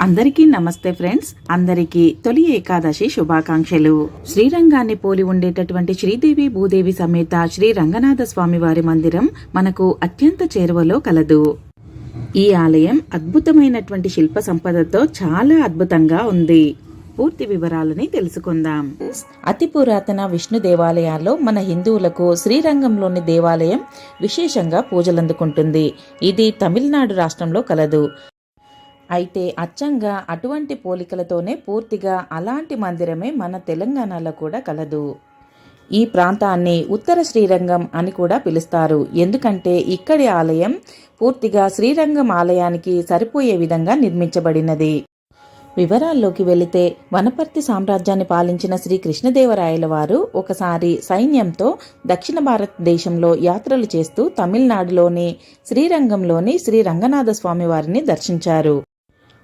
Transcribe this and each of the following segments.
అందరికీ నమస్తే ఫ్రెండ్స్. అందరికీ తొలి ఏకాదశి శుభాకాంక్షలు. శ్రీరంగాన్ని పోలి ఉండేటటువంటి శ్రీదేవి భూదేవి సమేత శ్రీ రంగనాథ స్వామి వారి మందిరం మనకు అత్యంత చేరువలో కలదు. ఈ ఆలయం అద్భుతమైనటువంటి శిల్ప సంపదతో చాలా అద్భుతంగా ఉంది. పూర్తి వివరాలని తెలుసుకుందాం. అతి పురాతన విష్ణు దేవాలయాల్లో మన హిందువులకు శ్రీరంగంలోని దేవాలయం విశేషంగా పూజలందుకుంటుంది. ఇది తమిళనాడు రాష్ట్రంలో కలదు. అయితే అచ్చంగా అటువంటి పోలికలతోనే పూర్తిగా అలాంటి మందిరమే మన తెలంగాణలో కూడా కలదు. ఈ ప్రాంతాన్ని ఉత్తర శ్రీరంగం అని కూడా పిలుస్తారు. ఎందుకంటే ఇక్కడి ఆలయం పూర్తిగా శ్రీరంగం ఆలయానికి సరిపోయే విధంగా నిర్మించబడినది. వివరాల్లోకి వెళితే వనపర్తి సామ్రాజ్యాన్ని పాలించిన శ్రీ కృష్ణదేవరాయల వారు ఒకసారి సైన్యంతో దక్షిణ భారతదేశంలో యాత్రలు చేస్తూ తమిళనాడులోని శ్రీరంగంలోని శ్రీ రంగనాథ స్వామి వారిని దర్శించారు.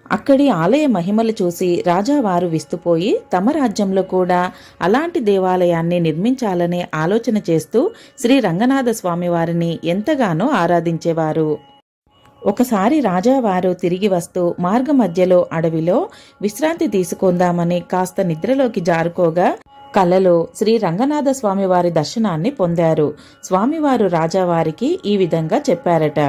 అక్కడి ఆలయ మహిమలు చూసి రాజావారు విస్తుపోయి తమ రాజ్యంలో కూడా అలాంటి దేవాలయాన్ని నిర్మించాలనే ఆలోచన చేస్తూ శ్రీ రంగనాథ స్వామి వారిని ఎంతగానో ఆరాధించేవారు. ఒకసారి రాజావారు తిరిగి వస్తూ మార్గ మధ్యలో అడవిలో విశ్రాంతి తీసుకుందామని కాస్త నిద్రలోకి జారుకోగా కలలో శ్రీ రంగనాథ స్వామి వారి దర్శనాన్ని పొందారు. స్వామివారు రాజావారికి ఈ విధంగా చెప్పారట: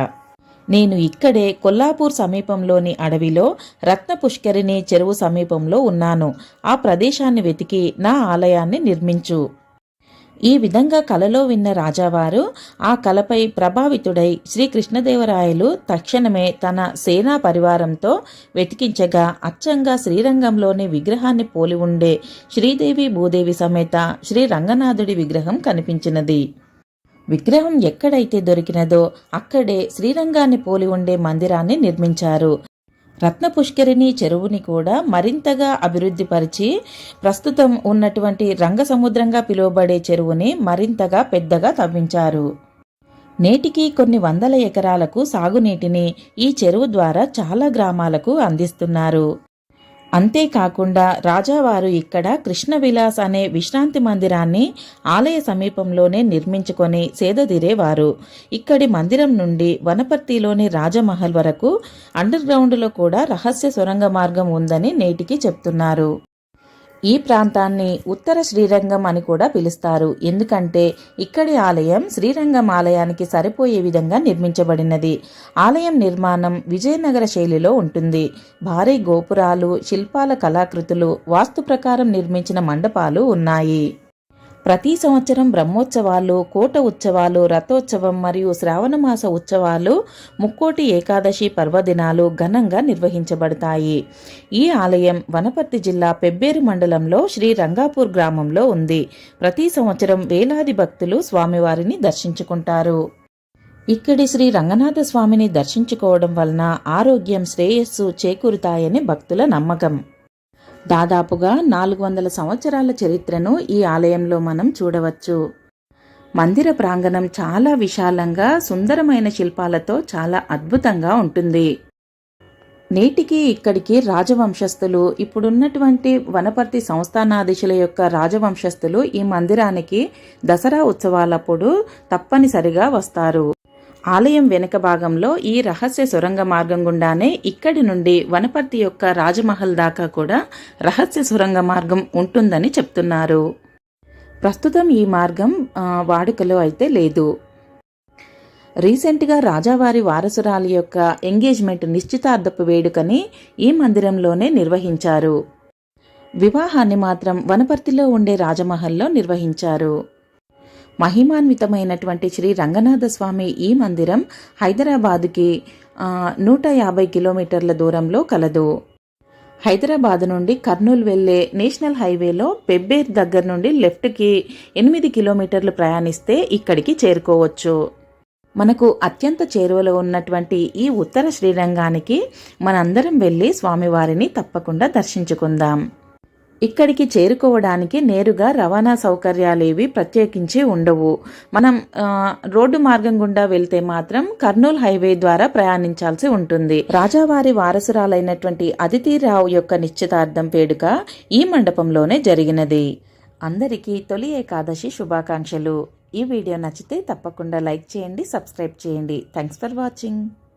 నేను ఇక్కడే కొల్లాపూర్ సమీపంలోని అడవిలో రత్న పుష్కరిణి చెరువు సమీపంలో ఉన్నాను. ఆ ప్రదేశాన్ని వెతికి నా ఆలయాన్ని నిర్మించు. ఈ విధంగా కలలో విన్న రాజావారు ఆ కలపై ప్రభావితుడై శ్రీకృష్ణదేవరాయలు తక్షణమే తన సేనా పరివారంతో వెతికించగా అచ్చంగా శ్రీరంగంలోని విగ్రహాన్ని పోలి ఉండే శ్రీదేవి భూదేవి సమేత శ్రీ రంగనాథుడి విగ్రహం కనిపించినది. విగ్రహం ఎక్కడైతే దొరికినదో అక్కడే శ్రీరంగాన్ని పోలి ఉండే మందిరాన్ని నిర్మించారు. రత్న పుష్కరిణి చెరువుని కూడా మరింతగా అభివృద్ధిపరిచి ప్రస్తుతం ఉన్నటువంటి రంగసముద్రంగా పిలువబడే చెరువుని మరింతగా పెద్దగా తవ్వించారు. నేటికి కొన్ని వందల ఎకరాలకు సాగునీటిని ఈ చెరువు ద్వారా చాలా గ్రామాలకు అందిస్తున్నారు. అంతేకాకుండా రాజావారు ఇక్కడ కృష్ణ విలాస్ అనే విశ్రాంతి మందిరాన్ని ఆలయ సమీపంలోనే నిర్మించుకొని సేదదీరేవారు. ఇక్కడి మందిరం నుండి వనపర్తిలోని రాజమహల్ వరకు అండర్ గ్రౌండ్లో కూడా రహస్య సొరంగ మార్గం ఉందని నేటికి చెప్తున్నారు. ఈ ప్రాంతాన్ని ఉత్తర శ్రీరంగం అని కూడా పిలుస్తారు. ఎందుకంటే ఇక్కడి ఆలయం శ్రీరంగం ఆలయానికి సరిపోయే విధంగా నిర్మించబడినది. ఆలయం నిర్మాణం విజయనగర శైలిలో ఉంటుంది. భారీ గోపురాలు, శిల్పాల కళాకృతులు, వాస్తు ప్రకారం నిర్మించిన మండపాలు ఉన్నాయి. ప్రతి సంవత్సరం బ్రహ్మోత్సవాలు, కోట ఉత్సవాలు, రథోత్సవం మరియు శ్రావణమాస ఉత్సవాలు, ముక్కోటి ఏకాదశి పర్వదినాలు ఘనంగా నిర్వహించబడతాయి. ఈ ఆలయం వనపర్తి జిల్లా పెబ్బేరు మండలంలో శ్రీ రంగాపూర్ గ్రామంలో ఉంది. ప్రతి సంవత్సరం వేలాది భక్తులు స్వామివారిని దర్శించుకుంటారు. ఇక్కడి శ్రీ రంగనాథ స్వామిని దర్శించుకోవడం వలన ఆరోగ్యం, శ్రేయస్సు చేకూరుతాయని భక్తుల నమ్మకం. దాదాపుగా 400 సంవత్సరాల చరిత్రను ఈ ఆలయంలో మనం చూడవచ్చు. మందిర ప్రాంగణం చాలా విశాలంగా సుందరమైన శిల్పాలతో చాలా అద్భుతంగా ఉంటుంది. నేటికి ఇక్కడికి రాజవంశస్థులు, ఇప్పుడున్నటువంటి వనపర్తి సంస్థానాధీశుల యొక్క రాజవంశస్థులు ఈ మందిరానికి దసరా ఉత్సవాలప్పుడు తప్పనిసరిగా వస్తారు. ఆలయం వెనుక భాగంలో ఈ రహస్య సొరంగ మార్గం గుండానే ఇక్కడి నుండి వనపర్తి యొక్క రాజమహల్ దాకా కూడా రహస్య సొరంగ మార్గం ఉంటుందని చెప్తున్నారు. ప్రస్తుతం ఈ మార్గం వాడుకలో అయితే లేదు. రీసెంట్గా రాజావారి వారసురాలి యొక్క ఎంగేజ్మెంట్ నిశ్చితార్థపు వేడుకని ఈ మందిరంలోనే నిర్వహించారు. వివాహాన్ని మాత్రం వనపర్తిలో ఉండే రాజమహల్లో నిర్వహించారు. మహిమాన్వితమైనటువంటి శ్రీ రంగనాథ స్వామి ఈ మందిరం హైదరాబాదుకి 150 కిలోమీటర్ల దూరంలో కలదు. హైదరాబాద్ నుండి కర్నూలు వెళ్లే నేషనల్ హైవేలో పెబ్బేర్ దగ్గర నుండి లెఫ్ట్కి 8 కిలోమీటర్లు ప్రయాణిస్తే ఇక్కడికి చేరుకోవచ్చు. మనకు అత్యంత చేరువలో ఉన్నటువంటి ఈ ఉత్తర శ్రీరంగానికి మనందరం వెళ్ళి స్వామివారిని తప్పకుండా దర్శించుకుందాం. ఇక్కడికి చేరుకోవడానికి నేరుగా రవాణా సౌకర్యాలేవి ప్రత్యేకించి ఉండవు. మనం రోడ్డు మార్గం గుండా వెళ్తే మాత్రం కర్నూలు హైవే ద్వారా ప్రయాణించాల్సి ఉంటుంది. రాజావారి వారసురాలైనటువంటి అదితిరావు యొక్క నిశ్చితార్థం వేడుక ఈ మండపంలోనే జరిగినది. అందరికీ తొలి ఏకాదశి శుభాకాంక్షలు. ఈ వీడియో నచ్చితే తప్పకుండా లైక్ చేయండి, సబ్స్క్రైబ్ చేయండి. Thanks for watching.